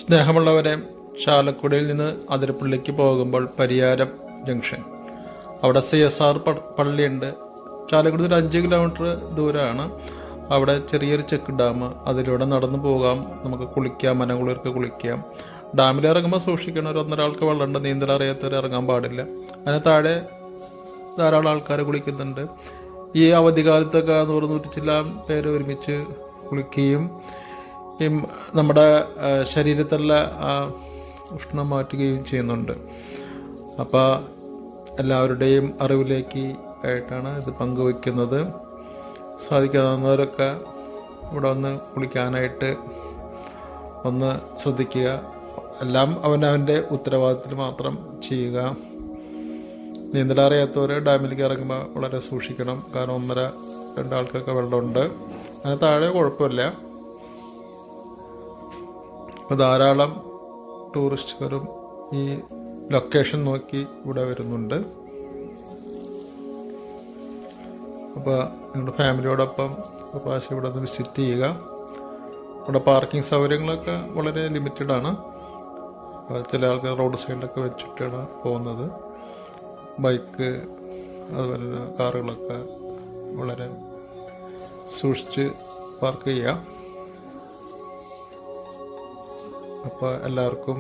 സ്നേഹമുള്ളവരെ, ചാലക്കുടിയിൽ നിന്ന് അതിരപ്പള്ളിക്ക് പോകുമ്പോൾ പരിയാരം ജംഗ്ഷൻ, അവിടെ CSR പള്ളിയുണ്ട്. ചാലക്കുടി ഒരു 5 കിലോമീറ്റർ ദൂരമാണ്. അവിടെ ചെറിയൊരു ചെക്ക് ഡാം, അതിലൂടെ നടന്നു പോകാം. നമുക്ക് കുളിക്കാം, മനകുളിർക്ക് കുളിക്കാം. ഡാമിൽ ഇറങ്ങുമ്പോൾ സൂക്ഷിക്കണം, ഒന്നൊരാൾക്ക് വെള്ളമുണ്ട്, നീന്തൽ അറിയാത്തവർ ഇറങ്ങാൻ പാടില്ല. അതിന് താഴെ ധാരാളം ആൾക്കാർ കുളിക്കുന്നുണ്ട്. ഈ അവധിക്കാലത്തൊക്കെ 100-100 പേര് ഒരുമിച്ച് കുളിക്കുകയും നമ്മുടെ ശരീരത്തിലുള്ള ഉഷ്ണം മാറ്റുകയും ചെയ്യുന്നുണ്ട്. അപ്പോൾ എല്ലാവരുടെയും അറിവിലേക്ക് ആയിട്ടാണ് ഇത് പങ്കുവയ്ക്കുന്നത്. സാധിക്കാവുന്നവരൊക്കെ ഇവിടെ വന്ന് കുളിക്കാനായിട്ട് ഒന്ന് ശ്രദ്ധിക്കുക. എല്ലാം അവനവൻ്റെ ഉത്തരവാദിത്തത്തിൽ മാത്രം ചെയ്യുക. നീന്തലറിയാത്തവർ ഡാമിലേക്ക് ഇറങ്ങുമ്പോൾ വളരെ സൂക്ഷിക്കണം. കാരണം 1-2 ആൾക്കൊക്കെ വെള്ളമുണ്ട്. അതിന് താഴെ കുഴപ്പമില്ല. അപ്പോൾ ധാരാളം ടൂറിസ്റ്റുകാരും ഈ ലൊക്കേഷൻ നോക്കി ഇവിടെ വരുന്നുണ്ട്. അപ്പോൾ നിങ്ങളുടെ ഫാമിലിയോടൊപ്പം ഒരു പ്രാവശ്യം ഇവിടെ ഒന്ന് വിസിറ്റ് ചെയ്യുക. ഇവിടെ പാർക്കിംഗ് സൗകര്യങ്ങളൊക്കെ വളരെ ലിമിറ്റഡാണ്. ചില ആൾക്കാർ റോഡ് സൈഡിലൊക്കെ വെച്ചിട്ടാണ് പോകുന്നത്. ബൈക്ക് അതുപോലെ കാറുകളൊക്കെ വളരെ സൂക്ഷിച്ച് പാർക്ക് ചെയ്യുക. അപ്പോൾ എല്ലാവർക്കും